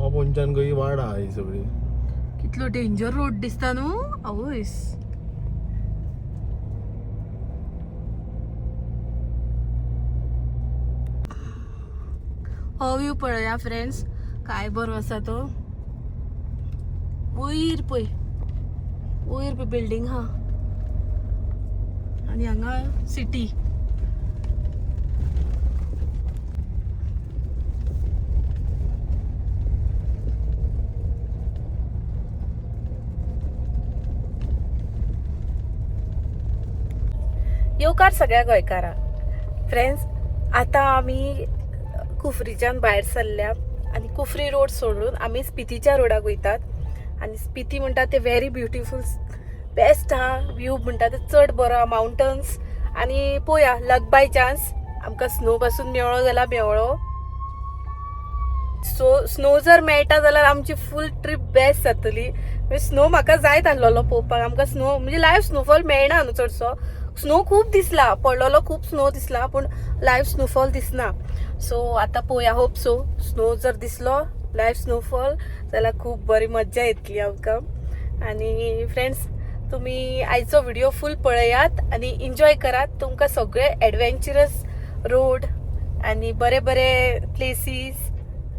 हो पोंच्यान खंय वाड आहा ही सगळी. कितलो डेंजर रोड दिसता न्हू आवयस. हो व्यू पळया फ्रेंड्स, काय बरो आसा तो. वयर पळय, वयर पळय बिल्डिंग हा आणि हांगा सिटी. येवकार सगळ्या गोंयकारांक. फ्रेंड्स, आता आमी कुफरीच्यान भायर सरल्या आनी कुफरी रोड सोडून आमी स्पितीच्या रोडाक वयतात. आनी स्पिती म्हणटा ते व्हेरी ब्युटिफूल, बेस्ट हा व्यू म्हणटा ते चड बरो हा, माउंटन्स. आनी पळोवया लक बाय चान्स आमकां स्नो पासून मेळ्ळो जाल्यार मेळ्ळो. सो स्नो जर मेळटा जाल्यार आमची फूल ट्रीप बेस्ट जातली. स्नो म्हाका जायत आसलेलो पळोवपाक. आमकां स्नो म्हणजे लायव्ह स्नोफॉल मेळना न्हू चडसो. स्नो खूप दिसला, पडलेलो खूप स्नो दिसला, पूण लायव्ह स्नोफॉल दिसना. सो आता पळोवया, होप सो स्नो जर दिसलो लायव्ह स्नोफॉल जाल्यार खूप बरी मज्जा येतली आमकां. आनी फ्रेंड्स, तुम्ही आयचो व्हिडिओ फूल पळयात आनी एन्जॉय करात. तुमकां सगळे एडवेंचरस रोड आनी बरे बरे प्लेसीस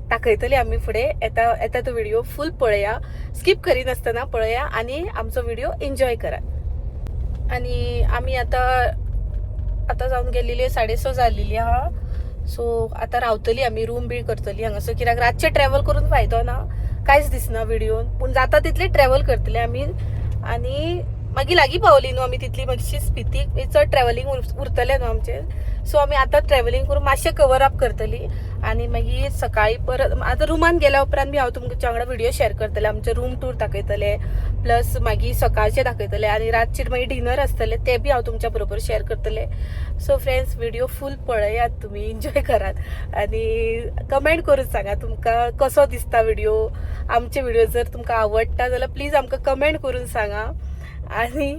दाखयतली आमी फुडें. येता तो व्हिडिओ फूल पळया, स्किप करिनासतना पळया आनी आमचो व्हिडिओ एन्जॉय करात. आणि आम्ही आता जाऊन गेलेली 6:30 जालेली आहा. सो आता रावतली आम्ही, रूम बील करतली हांगासर, कित्याक रातचे ट्रॅव्हल करून फायदो ना, कांयच दिसना व्हिडिओन. पूण जाता तितले ट्रॅव्हल करतले आमी. आनी मागीर लागीं पावली न्हू आमी तितली मातशी स्पितीक, चड ट्रॅव्हलिंग उरतलें न्हू आमचें. सो आमी आतां ट्रॅव्हलिंग करून मातशें कवर अप करतली आनी मागीर सकाळी परत आतां रुमान गेल्या उपरांत बी हांव तुमच्या वांगडा व्हिडिओ शेअर करतलें. आमचे रूम टूर दाखयतले, प्लस मागीर सकाळचे दाखयतले आनी रातचे मागीर डिनर आसतले ते बी हांव तुमच्या बरोबर शेअर करतले. सो फ्रेंड्स, व्हिडिओ फूल पळयात तुमी, एन्जॉय करात आनी कमेंट करून सांगा तुमकां कसो दिसता व्हिडिओ. आमचे व्हिडिओ जर तुमकां आवडटा जाल्यार प्लीज आमकां कमेंट करून सांगा. आनी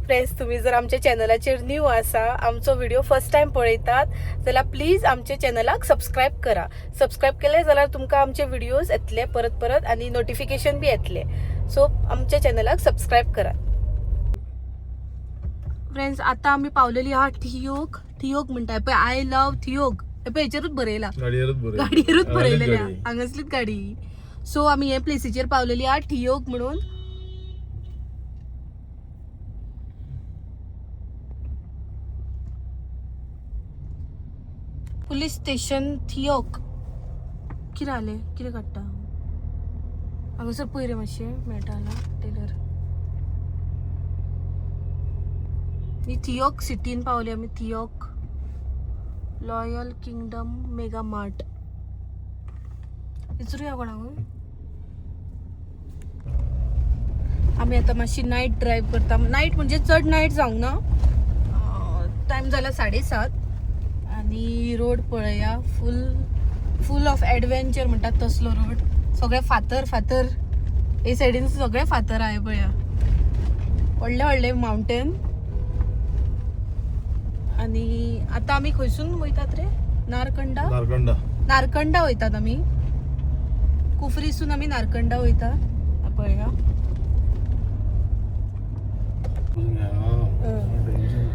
फ्रेंड्स, तुम्ही जर आमच्या चॅनलाचेर न्यू आसा, आमचो व्हिडिओ फर्स्ट टाइम पळयतात जाल्यार प्लीज आमच्या चॅनलाक सबस्क्राईब करा. सबस्क्राईब केले जाल्यार तुमकां आमचे व्हिडिओज येतले परत परत आनी नोटिफिकेशन बी येतले. सो आमच्या चॅनलाक सबस्क्राईब करा. फ्रेंड्स, आता आम्ही पावलेली आहा थियोग. थियोग म्हणटाय पळय, आय लव थियोग. पळय हेचेरूच बरयला, गाडयेरूच बरयलेली आहा, हांगासलीच गाडी. सो आमी हे प्लेसीचेर पावलेली आहा, थियोग म्हणून. Police station Theog. कितें जालें, कितें काडटा हांगासर पळय रे, मातशें मेळटा टेलर. ही थियोग सिटीन पावली आमी. Theog loyal kingdom mega mart. विचारूया कोणाक. आमी आतां मातशी नायट ड्रायव्ह करता. नायट म्हणजे चड नायट जावंक ना, टायम जाला 7:30 आनी रोड पळया, फूल ऑफ एडवेंचर म्हणटात तसलो रोड. सगळे फातर हे सायडीन सगळे फातर आहे पळया, व्हडले व्हडले माउंटेन. आनी आता आमी खंयसून वयतात रे, नारकंडा वयतात आमी. कुफरीसून आमी नारकंडा वयता पळया.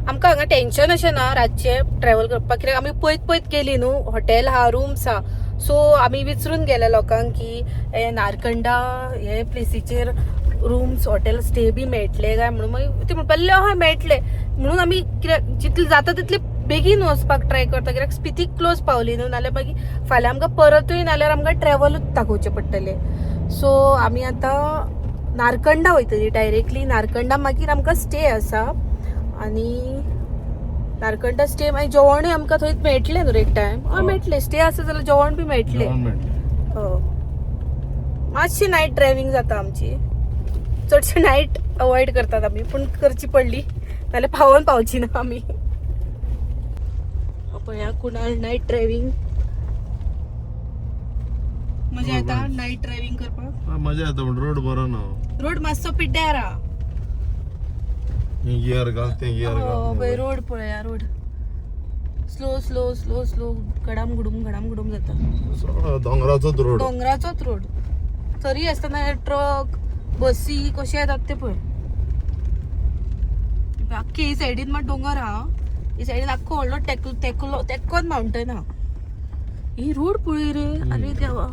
आमकां हांगा टेन्शन अशें ना रातचे ट्रॅव्हल करपाक, कित्याक आमी पयत गेली न्हू. हॉटेल हा, रूम्स हा. सो आमी विचारून गेल्या लोकांक की हे नारकंडा हे प्लेसीचेर रूम्स हॉटेल स्टे बी मेळटले काय म्हणून. मागीर ते म्हणपाले हय मेळटले म्हणून आमी कित्याक जितले जाता तितले बेगीन वचपाक ट्राय करता, कित्याक स्पितीक क्लोज पावली न्हू, नाल्यार मागीर फाल्यां आमकां परतूय नाल्यार आमकां ट्रॅव्हलूच दाखोवचें पडटलें. सो आमी आतां नारकंडा वयतली डायरेक्टली. नारकंडा मागीर आमकां स्टे आसा आनी नारकंडा स्टे मागीर जेवणूय आमकां थंय मेळटलें न्हू एक टायम. हय मेळटलें, स्टे आसा जाल्यार जेवण बी मेळटलें. मातशी नायट ड्रायव्हिंग जाता आमची. चडशे नायट अवॉयड करतात आमी, पूण करची पडली नाल्यार पावची ना आमी. पळया कुणाल नायट ड्रायव्हिंग. मजा येता नायट ड्रायव्हिंग करपाक. मजा येता, पण रोड बरो ना. रोड मातसो पिड्ड्यार हा. गियर घाल, ते गियर घाल. रोड पळया, रोड स्लो घडाम घुडूम जाता. दोंगराचोच रोड. डोंगराचोच रोड. तरी असताना ट्रक बसी कशी येतात ते पळय. अख्खी ही सायडीन मात डोंगर हा, ही सायडीन आख्खो व्हडलो तेक्कोन माउंटन हा. ही रोड पळय रे, अरे देवा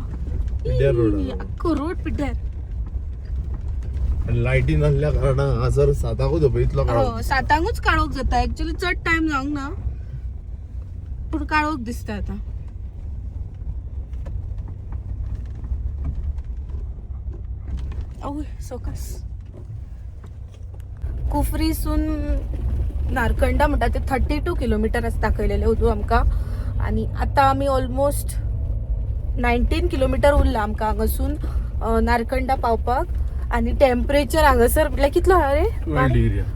पिड्ड्यार रोड हा. आख्खो रोड पिड्ड्यार. लायटी नासल्या कारणान हांगासर साताकूच इतलो काळोख. 7 काळोख जाता. एक्चुअली चड टाइम जावंक ना, पूण काळोख दिसता आता. सोकास कुफरीसून नारकंडा म्हणटा ते 32 किलोमीटर आसा दाखयलेले उजू आमकां. आणि आता आमी ऑलमोस्ट 19 किलोमीटर उरला आमकां हांगासून नारकंडा पावपाक. आणि टेम्परेचर हांगासर म्हटल्यार कितलो हा रे,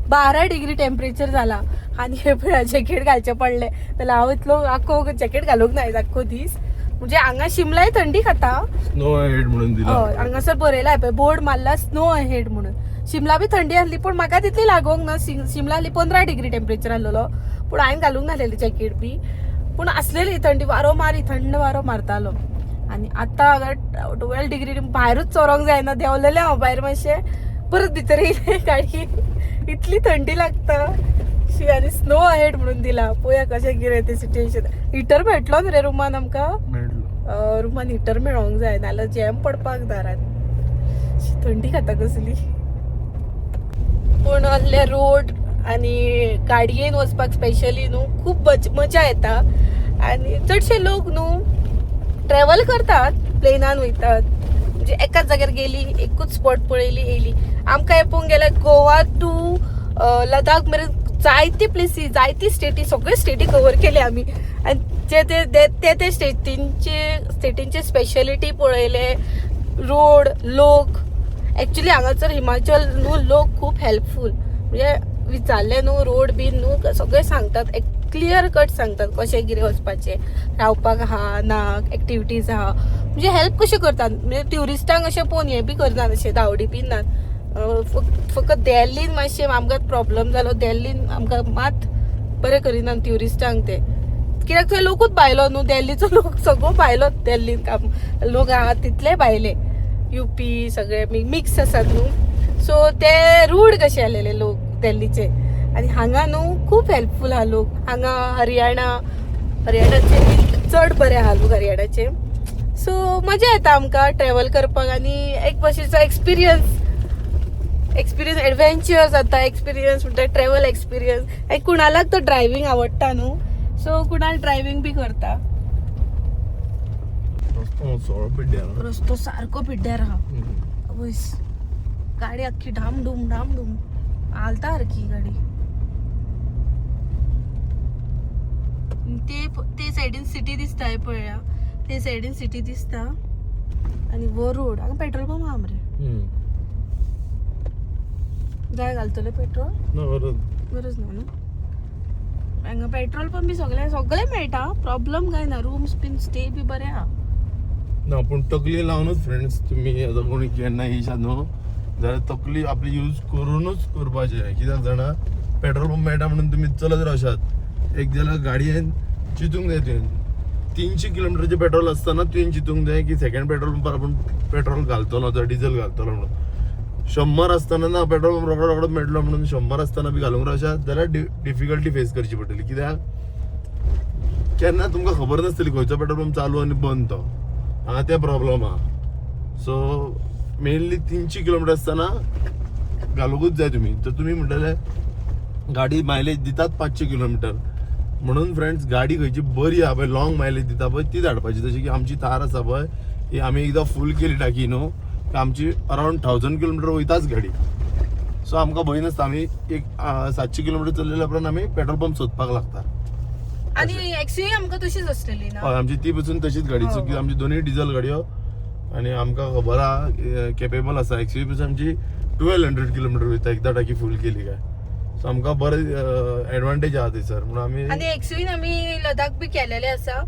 12 डिग्री टेम्परेचर जाला. आणि हे पळय जॅकेट घालचें पडलें, जाल्यार हांव इतलो आख्खो जॅकेट घालूंक ना आख्खो दीस. म्हणजे हांगा शिमलाय थंडी खाता, स्नो हेड म्हणून दिला. हांगासर बरयला पळय बोर्ड मारला स्नो हेड म्हणून. शिमला बी थंडी आसली पूण म्हाका तितली लागोंक ना. शिमला आसली 15 डिग्री टेम्परेचर आसलेलो, पूण हांवें घालूंक नासलेली जॅकेट बी. पूण आसलेली थंडी, वारो मारी थंड वारो मारतालो. आणि आता 12 डिग्री भायरूच चोरोंक जायना. देंवलेलें हांव भायर मातशें, परत भितर येयलें गाडयेन. इतली थंडी लागता. आणि स्नो हेड म्हणून दिला. पळोवया कशें कितें तें सिच्युएशन. हिटर मेळटलो न्ही रे रुमान आमकां? रुमान हिटर मेळोंक जाय, नाल्यार जॅम पडपाक दारात. थंडी खाता कसली. पूण असले रोड आणि गाडयेन वचपाक स्पेशली न्हू खूब मजा येता. आणि चडशे लोक न्हू ट्रॅव्हल करतात, प्लेनान वयतात. म्हणजे एकाच जाग्यार गेली, एकूच स्पॉट पळयली येयली. आमकां हे पळोवंक गेल्यार गोवा टू लदाख मेरेन जायती प्लेसीस, जायती स्टेटी, सगळे स्टेटी कवर केले आमी. आणि ते स्टेटींचे स्पेशलिटी पळयले. रोड, लोक. एक्चुअली हांगासर हिमाचल न्हू लोक खूब हेल्पफूल. म्हणजे विचारले न्हू रोड बीन न्हू सगळे सांगतात, एक क्लियर कट सांगतात कशें कितें वचपाचें, रावपाक आहा ना, एक्टिविटीज आहा. म्हणजे हेल्प कशें करतात. म्हणजे ट्युरिस्टांक अशें पळोवन हें बी करनात, अशें धांवडी बी नात. फकत देल्लीन मातशें आमकां प्रॉब्लम जालो. देल्लीन आमकां मात बरें करिना ट्युरिस्टांक ते, कित्याक थंय लोकूच भायलो न्हू. देल्लीचो लोक सगळो भायलो. देल्लीन काम लोक आहात तितले भायले, युपी सगळे मिक्स आसात न्हू. सो ते रूड कशे आलेले लोक देल्लीचे. आणि हांगा न्हू खूब हेल्पफूल आहा लोक. हांगा हरियाणाचे चड बरे आहा लोक हरियाणाचे. सो मजा येता आमकां ट्रॅव्हल करपाक. आणि एक भाशेचो एक्सपिरियन्स एडवेंचर जाता. एक्सपिरियन्स म्हणटा ट्रॅव्हल एक्सपिरियन्स. आणि कुणालाक तो ड्रायव्हिंग आवडटा न्हू, सो कुणाल ड्रायव्हिंग बी करता. रस्तो सारको पिड्ड्यार आहा. वयस गाडी आख्खी ढाम डूम हालता सारकी गाडी. ते सायडीन सिटी दिसता, हे पळया ते सायडीन सिटी दिसता. आणि वो रोड हांगा पेट्रोल पंप आहा मरे. जाय घालतले पेट्रोल? गरज ना न्हू. हांगा पेट्रोल पंप बी सगळे मेळटा, प्रॉब्लेम काय ना. रूम्स बीन स्टे बी बरे आहा ना. पूण तकली लावनूच फ्रेंड्स तुमी आतां कोणी केन्ना येयशात न्हू जाल्यार तकली आपली यूज करूनच करपाचें. कित्याक जाणा पेट्रोल पंप मेळटा म्हणून तुमी चलत रावशात. एक जाल्यार गाडयेन चिंतूंक जाय तुवें 300 किलोमिटरचे पेट्रोल आसतना तुवें चिंतूंक जाय की सेकंड पेट्रोल पंपार आपूण पेट्रोल घालतलो जाल्यार डिझल घालतलो म्हणून. 100 आसतना ना पेट्रोल पंप रोखडो मेळटलो म्हणून 100 आसतना बी घालूंक रावशात जाल्यार डिफिकल्टी फेस करची पडटली. कित्याक केन्ना तुमकां खबर नासतली खंयचो पेट्रोल पंप चालू आनी बंद तो. हांगा ते प्रॉब्लम आहा. सो मेनली 300 किलोमिटर आसतना घालूंकूच जाय तुमी. तर तुमी म्हणटले गाडी मायलेज दितात 500 किलोमिटर म्हणून फ्रेंड्स गाडी खंयची बरी आहा पळय लॉंग मायलेज दिता पळय ती धाडपाची. जशी की आमची थार आसा पळय ही आमी एकदां फूल केली टाकी न्हू आमची अरावंड 1000 किलोमिटर वयताच गाडी. सो आमकां भंय नासता. आमी एक 700 किलोमिटर चललेल्या उपरांत आमी पेट्रोल पंप सोदपाक लागता. आणि एक्चुअली आमकां तशीच आसलेली ना. हय आमची ती पसून तशीच गाडी. सो की आमची दोनूय डिझल गाडयो आणि आमकां खबर आहा केपेबल आसा. एक्चुअली पसून आमची 1200 किलोमिटर वयता एकदा टाकी फूल केली काय. सो आमकां बरें एडवांटेज आहा थंयसर म्हणून आमी. आणि एक्चुअली आमी लदाख बी केलेले आसा.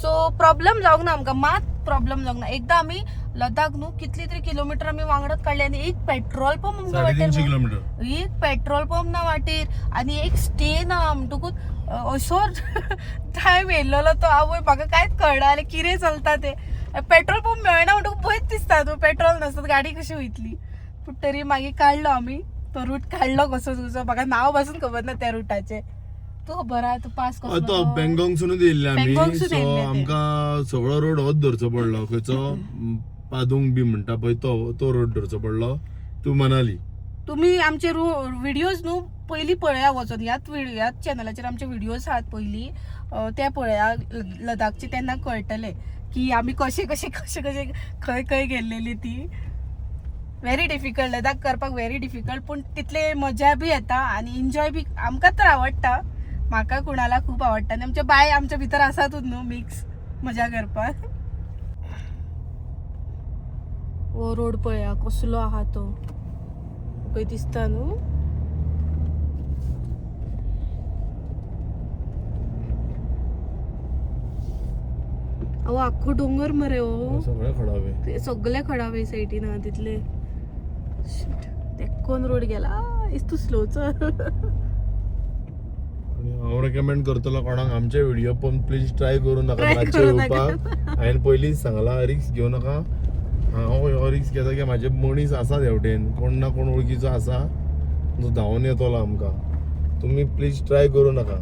सो प्रॉब्लेम जावंक ना आमकां, मात प्रॉब्लेम जावंक ना. एकदा आमी लदाख न्हू कितली तरी किलोमिटर आमी वांगडाच काडले आणि एक पेट्रोल पंप आमकां वाटेर 350 किलोमिटर एक पेट्रोल पंप ना वाटेर आणि एक स्टे ना. म्हणटकूच असो टायम येयल्लो तो आवय म्हाका कांयच कळना कितें चलता ते. पेट्रोल पंप मेळना म्हणटकूच भंयच दिसता दिसता न्हू पेट्रोल नसत गाडी कशी वयतली. पण तरी मागीर काडलो आमी तो रूट काडलो कसो तुजो. म्हाका नाव पासून खबर ना त्या रुटाचे. तू खबर आहा तू पास कसो तो बँगॉंगसूनच येयल्ले आमी. बँगॉंगसून सो येयल्ले ते. आमकां सगळो रोड होच धरचो पडलो. खंयचो पादुंग बी म्हणटा पळय तो रोड धरचो पडलो टू मनाली. तुम्ही आमचे व्हिडिओज न्हू पयलीं पळया वचून ह्याच चॅनलाचेर आमचे व्हिडिओज आहात पयलीं ते पळया लदाखचे. तेन्ना कळटले की आमी कशे कशे कशे कशे खंय खंय गेल्लेली ती. व्हेरी डिफिकल्ट लदाख करपाक व्हेरी डिफिकल्ट. पूण तितले मजा बी येता आनी एन्जॉय बी आमकां तर आवडटा. म्हाका कुणाला खूप आवडटा आनी आमचे बाय आमच्या भितर आसातूच न्हू मिक्स मजा करपाक. हो रोड पळया कसलो आहा तो पळय दिसता न्हू. अहो आख्खो डोंगर मरे हो. सगळे खडावे. ते सगळे खडावे सायडीन आहा तितले. तेक्कोन रोड गेला इज तू स्लो चल. हांव रेकमेंड करतलो कोणाक आमचे व्हिडिओ पण प्लीज ट्राय करू नका Try रातचे करू नाका. येवपाक. हांवें पयलींच सांगला रिक्स घेवं नाका. हांव हो रिक्स घेता की म्हाजे मनीस आसात हेवटेन कोण ना कोण वळखीचो आसा जो धांवन येतलो आमकां. तुमी प्लीज ट्राय करू नाका.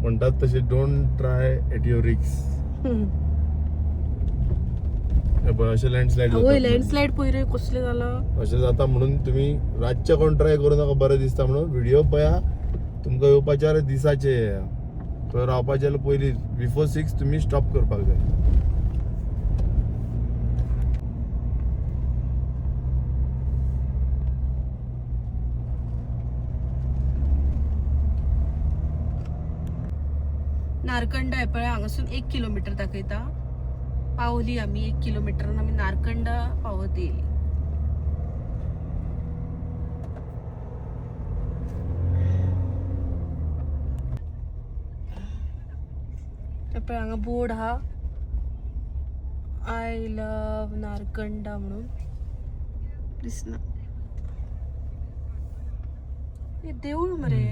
म्हणटात तशें डोंट ट्राय एट युअर रिक्स. अशें लँडस्लायड लँडस्लायड पळय रे कसले जाला. अशें जाता म्हणून तुमी रातचे कोण ट्राय करू नाका. बरें दिसता म्हणून व्हिडिओ पळया. तुमकां येवपाचे दिसाचे थंय रावपाचे जाल्यार पयलीं बिफोर 6 तुमी स्टॉप करपाक जाय. नारकंडा आहे पळय हांगासून 1 किलोमीटर दाखयता. पावली आमी 1 किलोमीटरान आमी नारकंडा पावत येयली. पळय हांगा बोर्ड आहा आय लव नारकंडा म्हणून दिसना. हे देऊळ मरे.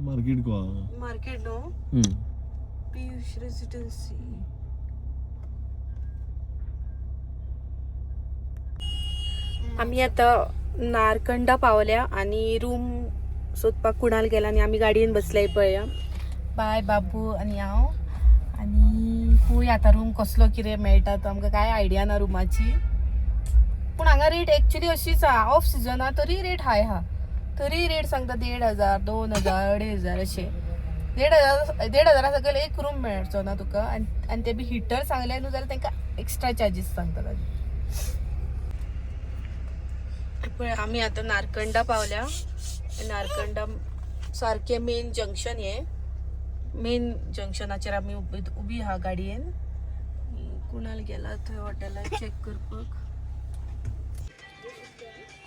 मार्केट को मार्केट नो पीयूष रेसिडेन्सी. आम्ही आता नारकंडा पावल्या आणि रूम सोदपाक कुणाल गेला आणि आम्ही गाडयेन बसल्याय पळया. बाय बाबू आणि हांव आणि पळय आता रूम कसलो कितें मेळटा तो आमकां काय आयडिया ना रुमाची. पूण हांगा रेट एक्चुअली अशीच आहा. ऑफ सिजन आहा तरी रेट हाय आहा. तरी रेट सांगता 1500 2000 2500 अशे. 1500 सकयल एक रूम मेळचो ना तुका. आनी ते बी हिटर सांगले न्हू जाल्यार तांकां एक्स्ट्रा चार्जीस सांगता ताजे. पळय आमी आतां नारकंडा पावल्या. नारकंडा सारकें मेन जंक्शन हे. मेन जंक्शनाचेर आमी उबी आहा गाडयेन. कुणाल गेला थंय हॉटेलार चॅक करपाक.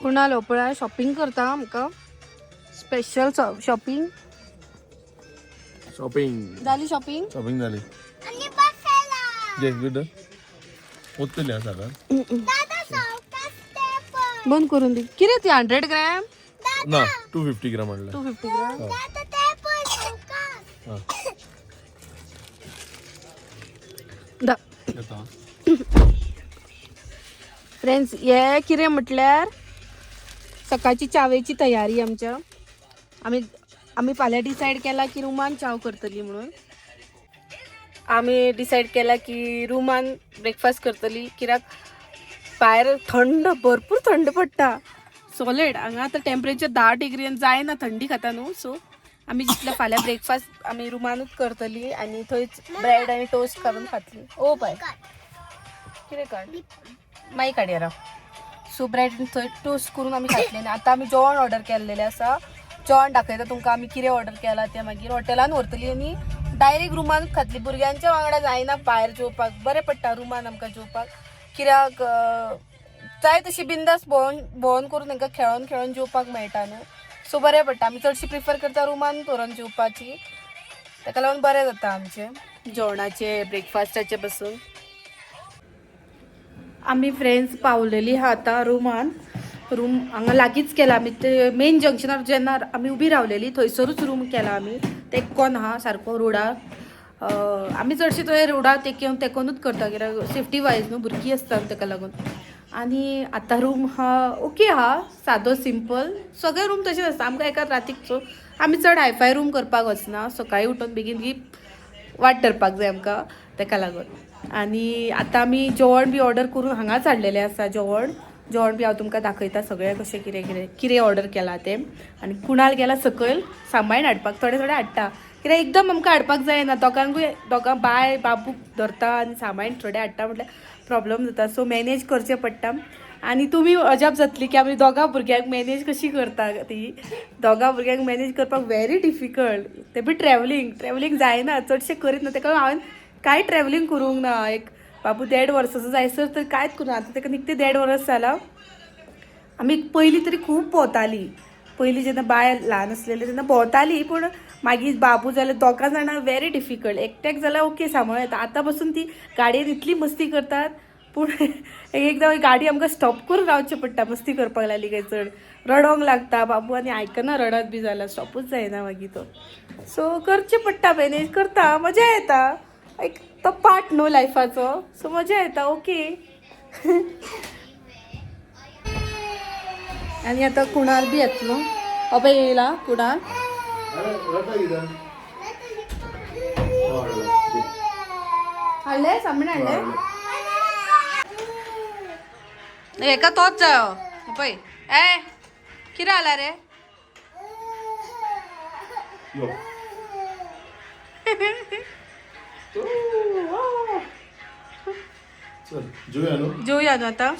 कुणाल हो पळय शॉपिंग करता आमकां स्पेशल शॉपिंग जाली. शॉपिंग जाली. घे गुड ओतली आसा का बंद करून दी. कितें ती 100 ग्रॅम ना 250 ग्राम म्हणलं. 250 ग्रॅम. दा फ्रेंड्स हे कितें म्हटल्यार सकाळची चावेची तयारी आमच्या. आमी फाल्यां डिसायड केला की रुमान चाव करतली म्हणून. आमी डिसायड केला की रुमान ब्रेकफास्ट करतली कित्याक भायर थंड भरपूर थंड पडटा. सॉलिड हांगा आतां टेम्परेचर 10 डिग्रीन जायना थंडी खाता न्हू. सो आमी चिंतलें फाल्यां ब्रेकफास्ट आमी रुमानूच करतली आनी थंयच ब्रेड आनी टोस्ट काडून खातली. ओ बाय कितें काड मागीर काडया राव. सो ब्रेड थंय टोस्ट करून आमी खातले. आतां आमी जेवण ऑर्डर केल्लेलें आसा. जेवण दाखयता तुमकां आमी कितें ऑर्डर केला तें मागीर हॉटेलान व्हरतली आनी डायरेक्ट रुमानूच खातली. भुरग्यांच्या वांगडा जायना भायर जेवपाक. बरें पडटा रुमान आमकां जेवपाक कित्याक जाय तशी बिंदास भोंवून करून तांकां खेळोन जेवपाक मेळटा न्हू. सो बरें पडटा. आमी चडशी प्रिफर करता रुमान व्हरून जेवपाची. ताका लागून बरें जाता आमचें जेवणाचे ब्रेकफास्टाचे पासून. आमी फ्रेंड्स पावलेली आहा आतां रूम हांगा लागींच केला आमी ते मेन जंक्शनार जेन्ना आमी उबी रावलेली थंयसरूच रूम केला आमी तेक्कोन आहा सारको रोडार आमी चडशे थंय रोडार तेकोनूच करता कित्याक सेफ्टी वायज न्हू भुरगीं आसता ताका लागून आनी आतां रूम हा ओके आहा सादो सिंपल सगळे रूम तशेच आसता आमकां एका रातीक सो आमी चड हायफाय रूम करपाक वचना सकाळीं उठून बेगीन वाट धरपाक जाय आमकां ताका लागून आनी आतां आमी जेवण बी ऑर्डर करून हांगाच हाडलेलें आसा जेवण बी हांव तुमकां दाखयता सगळें कशें कितें ऑर्डर केलां तें आनी कुणाल गेला सकयल सांबाळून हाडपाक थोडे हाडटा कित्याक एकदम आमकां हाडपाक जायना दोगां बाय बाबूक धरता आनी सांबाळून थोडे हाडटा म्हटल्यार प्रॉब्लम जाता सो मॅनेज करचें पडटा आनी तुमी अजाप जातली की आमी दोगां भुरग्यांक मॅनेज कशी करता ती दोगां भुरग्यांक मॅनेज करपाक व्हेरी डिफिकल्ट ते बी ट्रॅव्हलिंग जायना चडशें करीत ना ताका हांवें कांय ट्रॅव्हलिंग करूंक ना एक बाबू 1.5 वर्साचो जायसर तर कांयच करूं आतां ताका निकतें 1.5 वर्स जालां आमी पयलीं तरी खूब भोंवतालीं पयलीं जेन्ना बाय ल्हान आसलेली तेन्ना भोंवतालीं पूण मागीर बाबू जाल्यार दोगां जाणां व्हेरी डिफिकल्ट एकट्याक जाल्यार ओके सांबाळ येता आतां पासून ती गाडयेन इतली मस्ती करतात पूण एकदां गाडी आमकां स्टॉप करून रावचें पडटा मस्ती करपाक लागली काय चड रडोंक लागता बाबू आनी आयकना रडत बी जाल्यार स्टॉपूच जायना मागीर तो सो करचें पडटा मॅनेज करता मजा येता एक तो पार्ट न्हू लायफाचो सो मजा येता ओके आनी आतां कुणाल बी येतलो अबे येयला कुणाल हाडले सामने हाडले हेका तोच जायो पळय कितें जाला रे जेवया न्हू आतां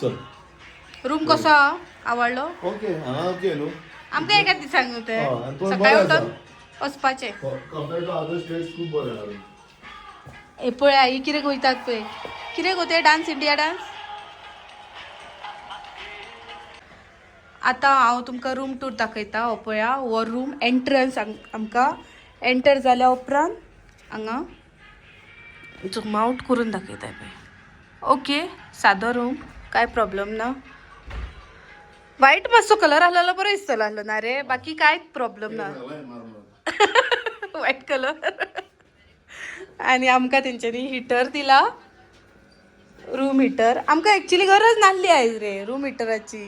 रूम कसो आवडलो ओके ओके न्हू आमकां एका दिसांक न्हू ते सकाळीं उठून वचपाचें कंपेर्ड टू अदर स्टेट्स खूब बरें हे पळय ही कितें वयतात पळय कितें गो ते डान्स इंडिया डान्स आतां हांव तुमकां रूम टूर दाखयता हो पळया हो रूम एंट्रन्स आमकां एंटर जाल्या उपरांत हांगा झूम आउट करून दाखयता पळय ओके सादो रूम कांय प्रॉब्लेम ना वायट मातसो कलर आहलेलो बरो दिसतलो आहलो ना रे बाकी कांयच प्रॉब्लेम ना वायट कलर आनी आमकां तेंच्यांनी हिटर दिला रूम हिटर आमकां एक्चुली गरज नासली आयज रे रूम हिटराची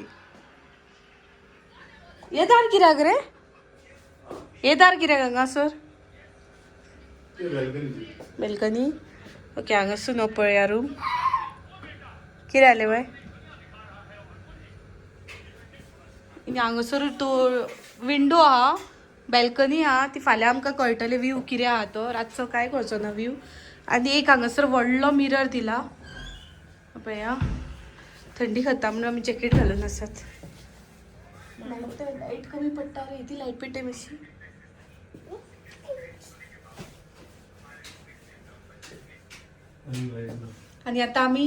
हे दार कित्याक रे हे दार कित्याक हांगासर बेल्कनी ओके हांगासून नो पळया रूम कितें जालें बाय हांगासर तो विंडो आहा बॅल्कनी आहा ती फाल्यां आमकां कळटलें व्यू कितें आहा तो रातचो कांय कळचो ना व्यू आनी एक हांगासर व्हडलो मिरर दिला पळया थंडी खाता म्हणून आमी जॅकेट घालून आसात लायट कमी पडटा रे ती लायट पेटय मातशी आनी आतां आमी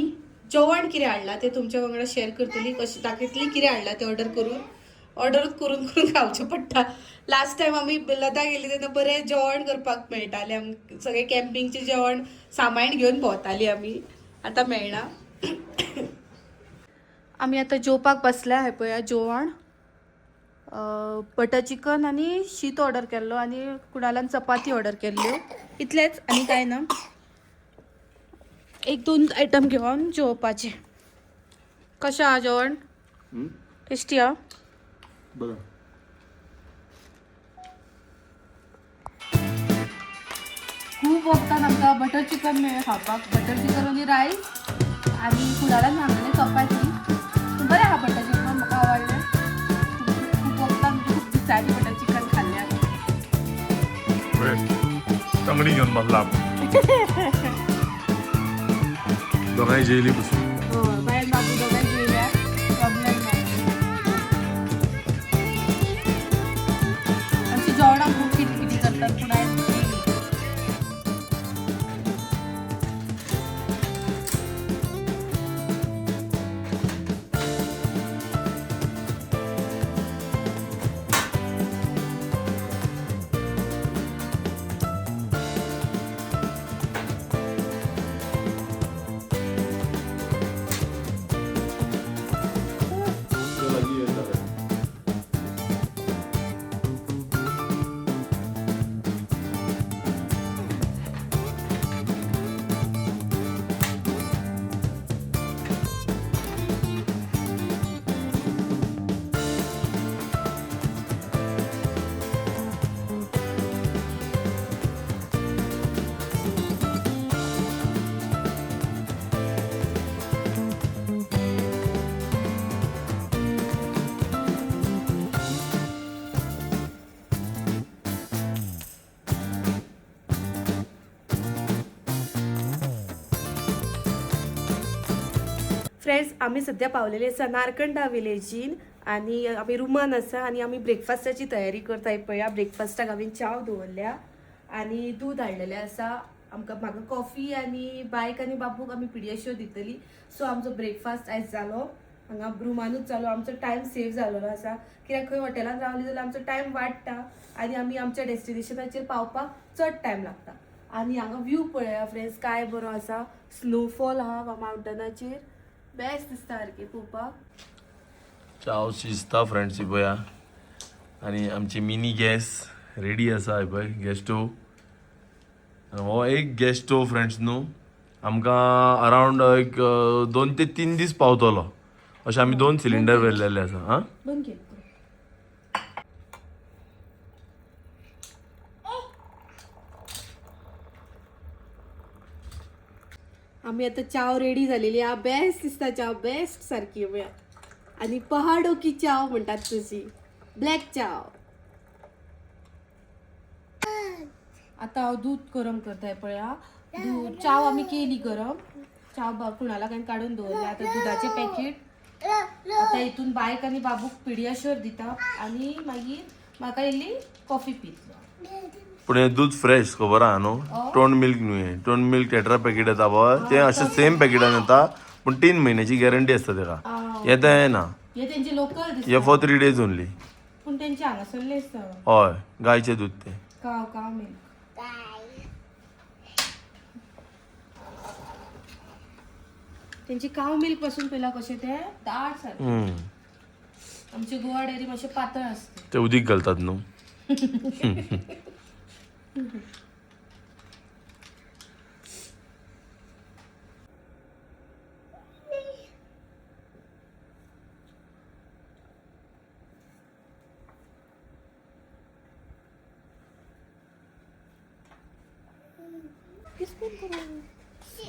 जेवण कितें हाडलां तें तुमच्या वांगडा शेअर करतली कशी दाखयतली कितें हाडलां तें ऑर्डरूच करून खावचें पडटा लास्ट टायम आमी लदाख गेली तेन्ना बरें जेवण करपाक मेळटालें आमकां सगळें कॅम्पिंगचें जेवण सामान घेवन भोंवतालीं आमी आतां मेळना आमी आतां जेवपाक बसल्या हें पळया जेवण बटर चिकन आनी शीत ऑर्डर केल्लो आनी कुणालान चपाती ऑर्डर केल्ल्यो इतलेंच आनी कांय ना 1-2 आयटम घेवन जेवपाचें कशें आहा जेवण टेस्टी आहा बरें खूब वखदान आमकां बटर चिकन मेळ्ळें खावपाक बटर चिकन आनी रायस आनी कुणालान सांगलें चपाती बरें आहा बटर चिकन म्हाका आवडलें खूब वखदान खूब दिसांनी बटर चिकन खाल्लें तंगडी घेवन बसला दोगांय जेयली बसून बायल बाबू दोगांय जेयल्या प्रॉब्लेम ना अशी जेवणाक खूब कितें कितें करतात पूण आयज फ्रेंड्स आमी सध्या पावलेले आसा नारकंडा विलेजीन आनी आमी रुमान आसा आनी आमी ब्रेकफास्टाची तयारी करताय पळया. ब्रेकफास्टाक हांवें चाव दवरल्या आनी दूद हाडलेलें आसा. म्हाका कॉफी आनी बायक आनी बाबूक आमी पिडियाश्योर दितली. सो आमचो ब्रेकफास्ट आयज जालो हांगा रुमानूच जालो. आमचो टायम सेव जाल्लो आसा कित्याक खंय हॉटेलान रावली जाल्यार आमचो टायम वाडटा आनी आमी आमच्या डेस्टिनेशनाचेर पावपाक चड टायम लागता. आनी हांगा व्यू पळया फ्रेंड्स काय बरो आसा. स्नोफॉल आहा माउंटनाचेर बेस्ट दिसता सारकें पळोवपाक. चाव शिजता फ्रेंड्स पळया आनी आमची मिनी गॅस रेडी आसा पळय गॅस स्टोव. हो एक गॅस स्टोव फ्रेंड्स न्हू आमकां अरावंड एक 2 ते 3 दीस पावतलो अशें आमी 2 सिलिंडर व्हेल्लेले आसा. हां बंद केलं आमी आतां चाव रेडी जालेली आहा. बेस्ट दिसता चाव बेस्ट सारकी पळया. आनी पहाडो की चाव म्हणटात तशी ब्लॅक चाव. आतां हांव दूद गरम करताय पळया. चाव आमी केली गरम. चाव कुणाला काय काडून दवरले. आतां दुधाचे पॅकेट आतां हितून बायक आनी बाबूक पिडियाश्योर दिता आनी मागीर म्हाका इल्ली कॉफी पितलो. पूण हें दूध फ्रेश खबर आहा न्हू. टोन मिल्क न्हू हें. टोन मिल्क टेट्रा पॅकेट येता पळय तें अशें सेम पॅकेटान येता पूण 3 म्हयन्याची गॅरंटी आसता तेका. येता हें ना हे तेंचे लोकल हे दिसता फॉर 3 days ओन्ली. पूण तेंचे हांगासरले आसता हय गायचें दूध तें. काव काव मिल्क. तेंची काव मिल्क पासून पयला कशें ते दाट सारकें. आमचे गोवा डेअरी मातशें पातळ आसता. ते उदीक घालतात न्हू.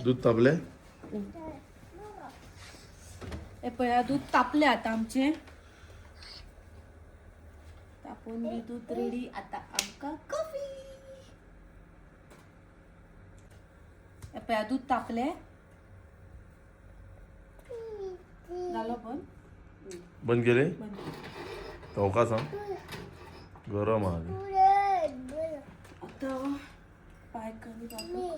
दूध तापले. हे पळया दूध तापले आता आमचे. तापून मी दूध रेडी. आता आमका कॉफी. हे पळया दूध तापले. झालो बंद. बंद केले. बंद. तवका सांग गरम आहा. आता बायक आनी बाबू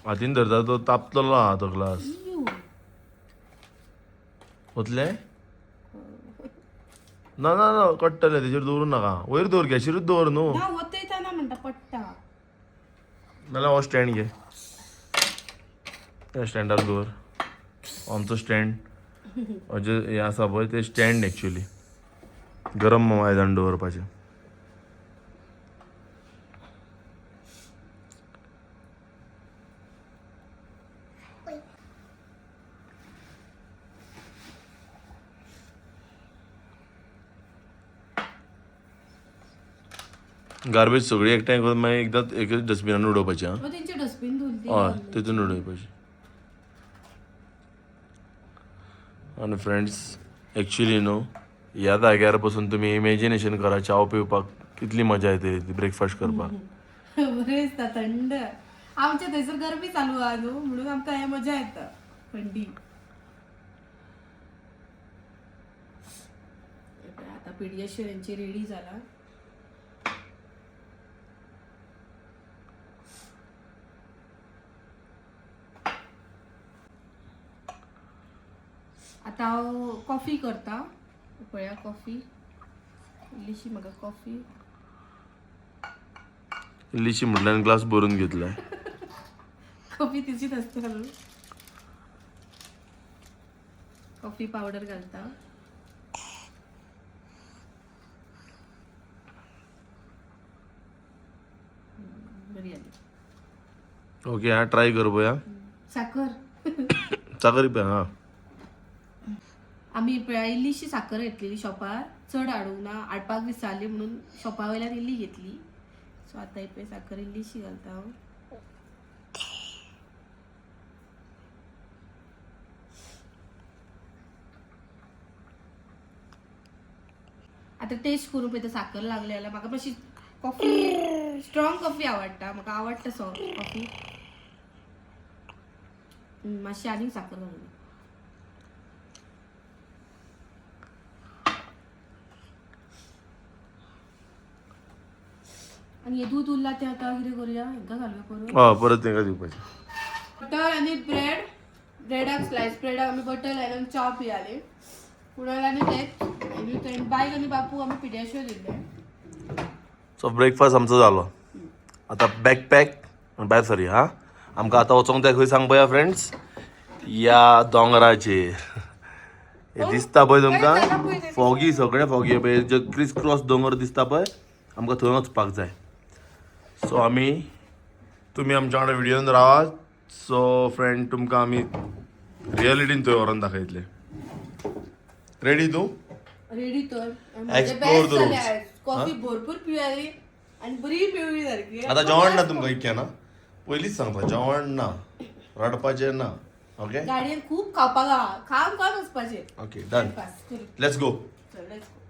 हातीन धरता तो तापतलो आहा तो ग्लास. वतले ना ना ना कट्टले तेजेर दवरूं नाका. वयर दवर गॅशीरूच दवर न्हू. ना वतयता ना म्हणटा पडटा. नाल्यार हो स्टँड घे. त्या स्टँडार दवर. आमचो स्टँड अजे हे आसा पळय ते स्टँड एक्चुअली गरम आयदन दवरपाचें. गार्बेज सगळी एकठांय करून मागीर एकदांच एकच डस्टबिनान उडोवपाचें. हां तेंचे डस्टबीन धुवली. हय तितून उडोवपाचें. आनी फ्रेंड्स एक्चुअली न्हू ह्या जाग्यार बसून तुमी इमॅजिनेशन करा चाव पिवपाक कितली मजा येतली ब्रेकफास्ट करपाक. बरें दिसता थंड. आमच्या थंयसर गरमी चालू आहा न्हू म्हणून आमकां हे मजा येता थंडी. आता पिडियाश्योर यांची रेडी जाला. आता हांव कॉफी करता. पळया कॉफी इल्लीशी म्हाका कॉफी. इल्लीशी म्हटल्यार ग्लास भरून घेतलाय. कॉफी तिचीच असते न्हू. कॉफी पावडर घालता. बरी आली. ओके हां ट्राय कर पळया. साखर साखर पे हां. आमी इल्लीशी साखर घेतलेली शॉपार. चड हाडूंक ना हाडपाक विसरली म्हणून शॉपा वयल्यान इल्ली घेतली. सो आतां ही साखर इल्लीशी घालता हांव. आता टेस्ट करून पळयता साखर लागली जाल्यार म्हाका मातशी कॉफी स्ट्रॉंग कॉफी आवडटा म्हाका आवडटा सॉफ्ट कॉफी मातशी आनी साखर घालून आणि हे दूध उरला ते आता कितें करूया हेंका घालूया करून परत तेंका दिवपाचें. बटर आणि ब्रेडाक स्लायस ब्रेडाक आमी बटर लायलो च्या पियाले पुढे आनी तेच बायक आनी बापू आमी पिड्याश्यो दिल्ले. सो ब्रेकफास्ट आमचो जालो. आता बॅकपॅक भायर सरूया हा. आमकां आतां वचोंक जाय खंय सांग पळया फ्रेंड्स, या दोंगराचेर. हे दिसता पळय तुमकां फॉगी, सगळे फॉगी पळय जे क्रिस क्रॉस दोंगर दिसता पळय आमकां थंय वचपाक जाय. सो तुमी आमच्या वांगडा व्हिडिओन रावात. सो फ्रेंड तुमकां आमी रियलिटीन थंय व्हरोन दाखयतले. रेडी तूं? रेडी तर Explore the roads. कॉफी भरपूर पियाली आणि बरी पिवळी सारखी. आता जेवण ना तुमकां इतक्या ना, पयलींच सांगता जेवण ना, रडपाचें ना. ओके गाडयेन खूप खावपाक आहा, खावन खावन वचपाचें. Okay done. Let's go. चल लेट्स गो.